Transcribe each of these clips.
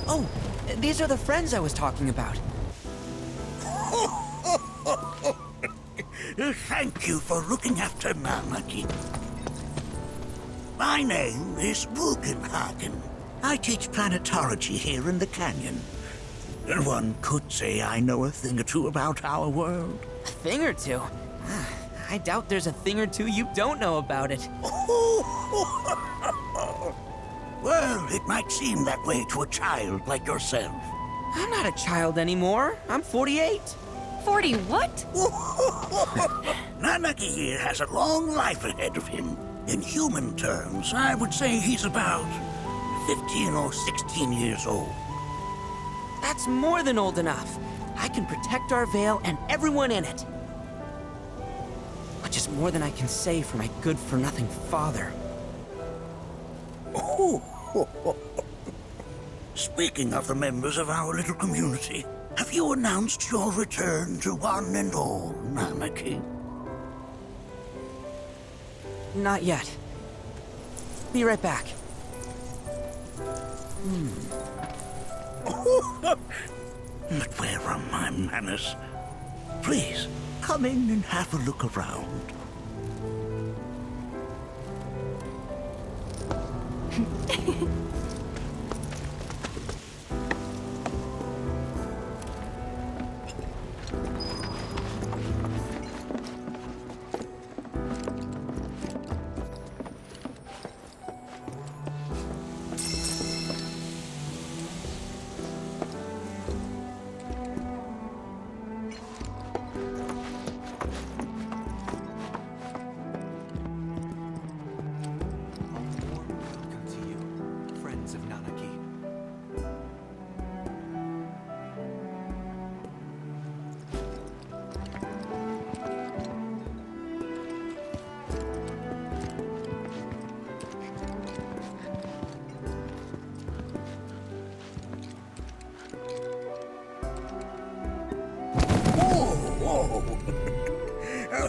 Oh, these are the friends I was talking about. Thank you for looking after Nanaki. My name is Bugenhagen. I teach planetology here in the canyon. One could say I know a thing or two about our world. A thing or two? I doubt there's a thing or two you don't know about it. Well, it might seem that way to a child like yourself. I'm not a child anymore. I'm 48. 40 what? Nanaki here has a long life ahead of him. In human terms, I would say he's about 15 or 16 years old. That's more than old enough. I can protect our Veil and everyone in it. Which is more than I can say for my good-for-nothing father. Speaking of the members of our little community, have you announced your return to one and all, Nanaki? Not yet. Be right back. But where are my manners? Please, come in and have a look around.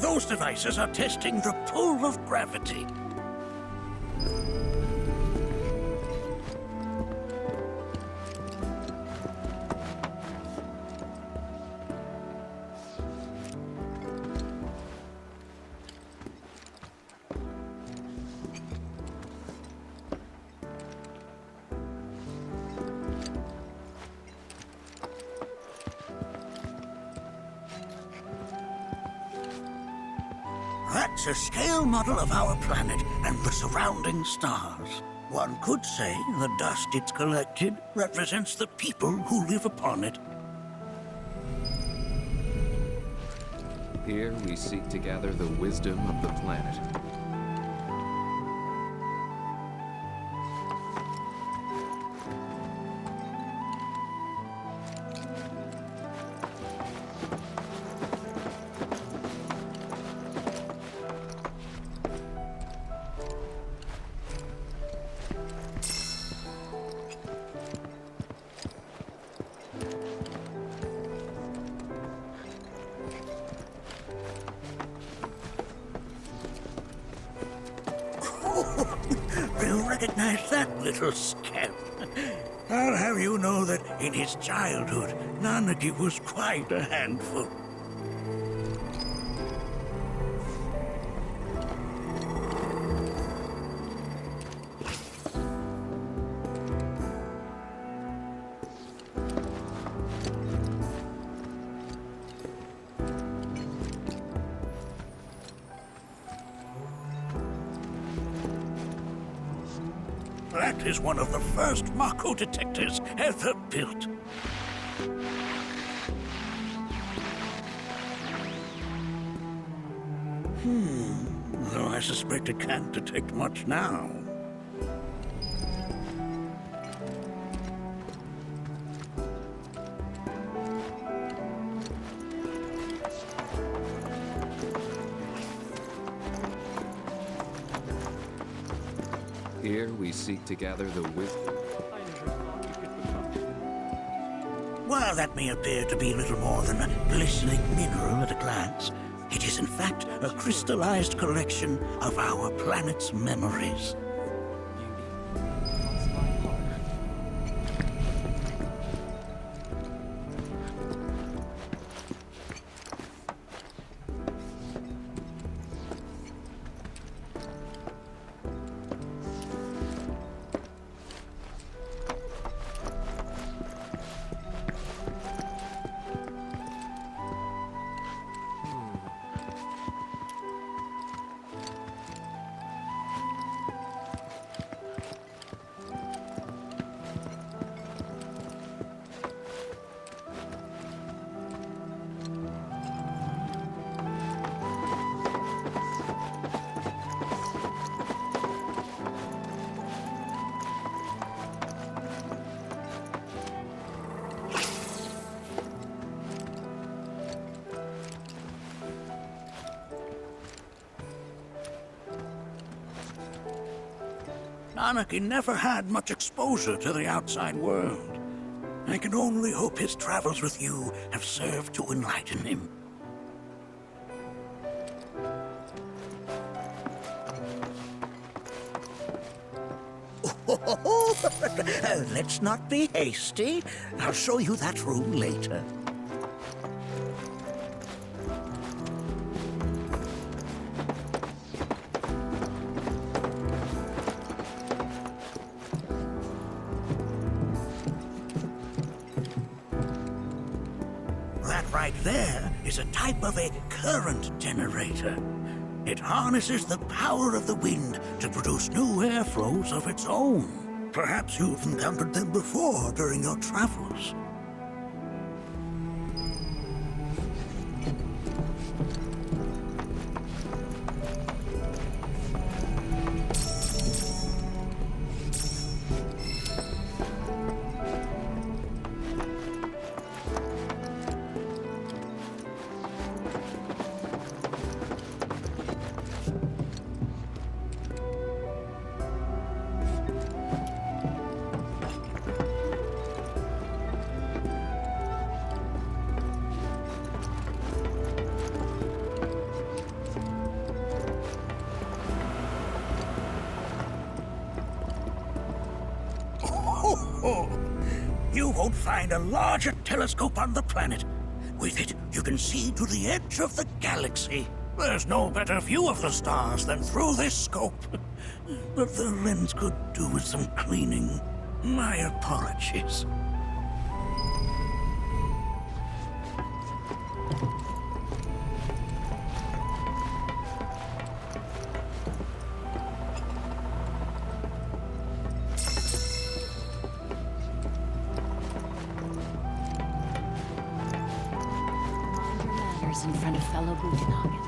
Those devices are testing the pull of gravity. That's a scale model of our planet and the surrounding stars. One could say the dust it's collected represents the people who live upon it. Here we seek to gather the wisdom of the planet. You recognize that little scamp? I'll have you know that in his childhood, Nanaki was quite a handful. That is one of the first Mako detectors ever built. Though I suspect it can't detect much now. Here we seek to gather the wisdom. While that may appear to be little more than a glistening mineral at a glance, it is in fact a crystallized collection of our planet's memories. Anarchy never had much exposure to the outside world. I can only hope his travels with you have served to enlighten him. Let's not be hasty. I'll show you that room later. That right there is a type of a current generator. It harnesses the power of the wind to produce new airflows of its own. Perhaps you've encountered them before during your travels. You won't find a larger telescope on the planet. With it, you can see to the edge of the galaxy. There's no better view of the stars than through this scope. But the lens could do with some cleaning. My apologies. In front of fellow Bugenhagen.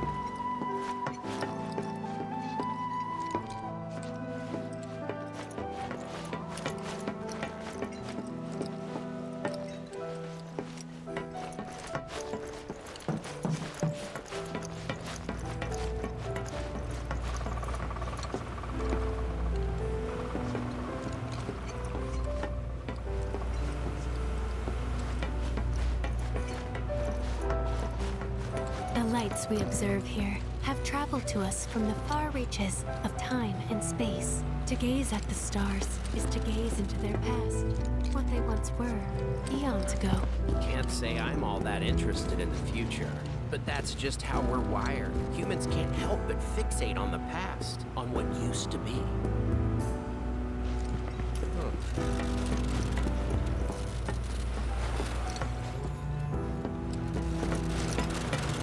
The lights we observe here have traveled to us from the far reaches of time and space. To gaze at the stars is to gaze into their past, what they once were, eons ago. Can't say I'm all that interested in the future, but that's just how we're wired. Humans can't help but fixate on the past, on what used to be.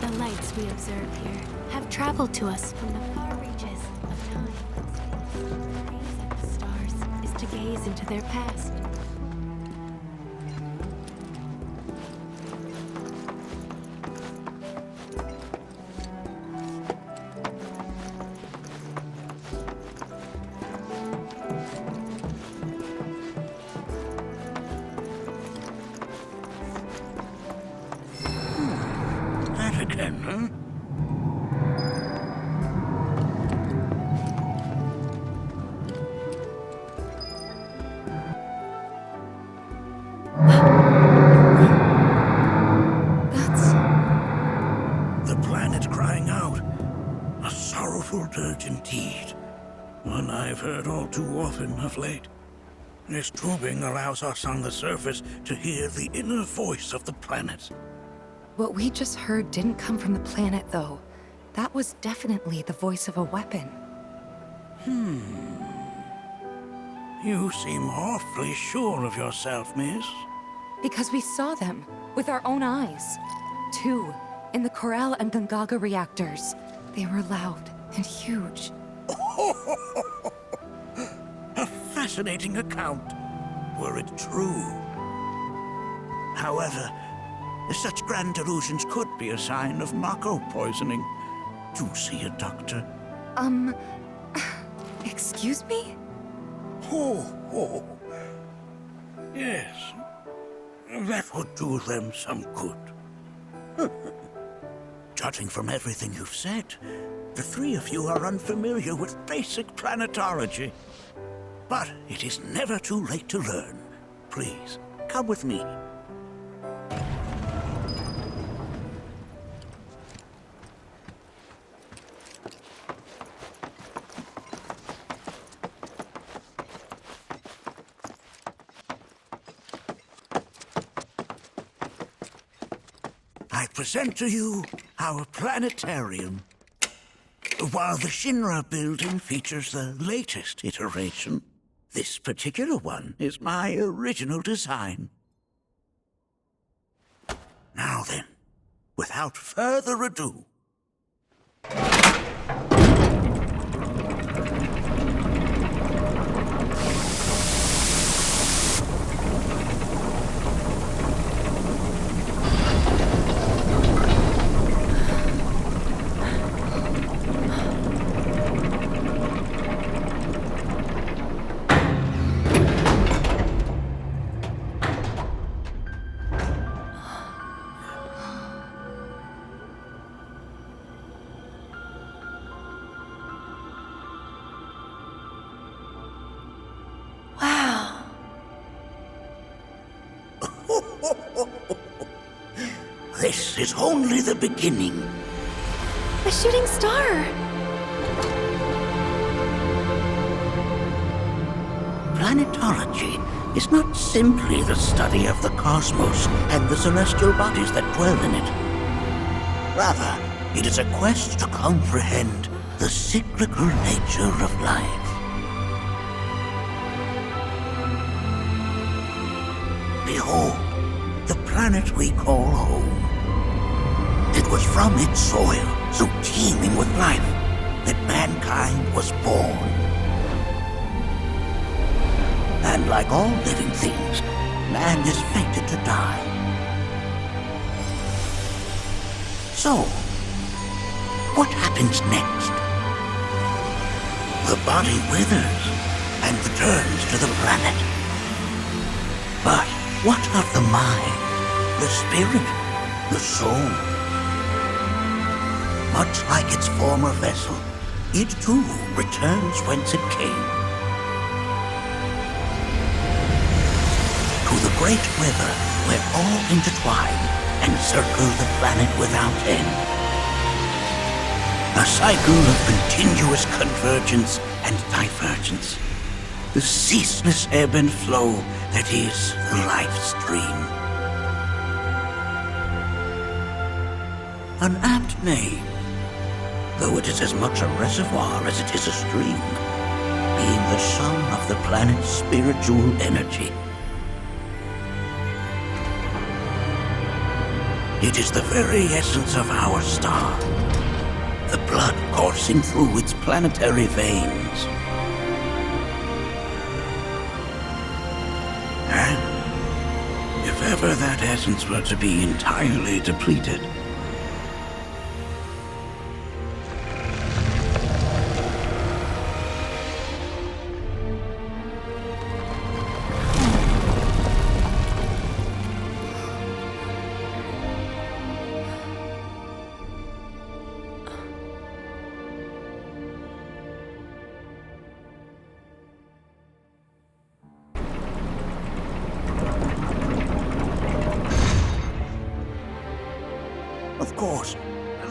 The lights we observe here have traveled to us from the far reaches of time and space. To gaze at the stars is to gaze into their past. That again, huh? The planet crying out. A sorrowful dirge indeed. One I've heard all too often of late. This tubing allows us on the surface to hear the inner voice of the planet. What we just heard didn't come from the planet, though. That was definitely the voice of a weapon. You seem awfully sure of yourself, miss. Because we saw them with our own eyes. Two, in the Corel and Gungaga reactors. They were loud and huge. A fascinating account, were it true. However, such grand delusions could be a sign of Mako poisoning. Do see a doctor. Excuse me? Oh. Yes. That would do them some good. Judging from everything you've said, the three of you are unfamiliar with basic planetology. But it is never too late to learn. Please, come with me. I present to you our planetarium. While the Shinra building features the latest iteration, this particular one is my original design. Now then, without further ado, Wow. this is only the beginning. A shooting star! Planetology is not simply the study of the cosmos and the celestial bodies that dwell in it. Rather, it is a quest to comprehend the cyclical nature of life. Behold, the planet we call home. It was from its soil, so teeming with life, that mankind was born. And like all living things, man is fated to die. So, what happens next? The body withers and returns to the planet. But what of the mind, the spirit, the soul? Much like its former vessel, it too returns whence it came. To the great river where all intertwine and circle the planet without end. A cycle of continuous convergence and divergence. The ceaseless ebb and flow that is the life stream. An apt name, though it is as much a reservoir as it is a stream, being the sum of the planet's spiritual energy. It is the very essence of our star, the blood coursing through its planetary veins. And if ever that essence were to be entirely depleted, of course,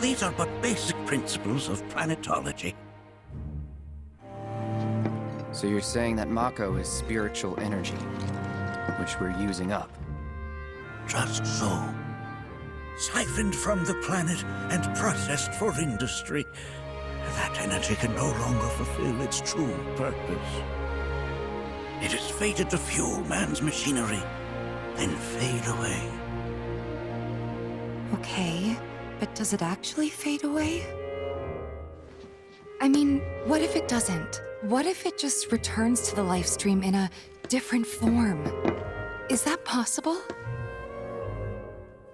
these are but basic principles of planetology. So you're saying that Mako is spiritual energy, which we're using up? Just so. Siphoned from the planet and processed for industry, that energy can no longer fulfill its true purpose. It is fated to fuel man's machinery, then fade away. Okay, but does it actually fade away? I mean, what if it doesn't? What if it just returns to the life stream in a different form? Is that possible?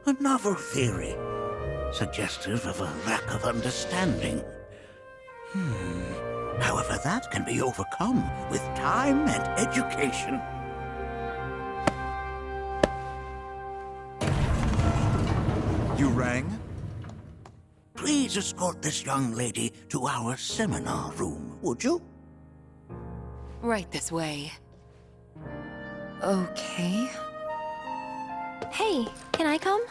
A novel theory, suggestive of a lack of understanding. However, that can be overcome with time and education. You rang? Please escort this young lady to our seminar room, would you? Right this way. Okay. Hey, can I come?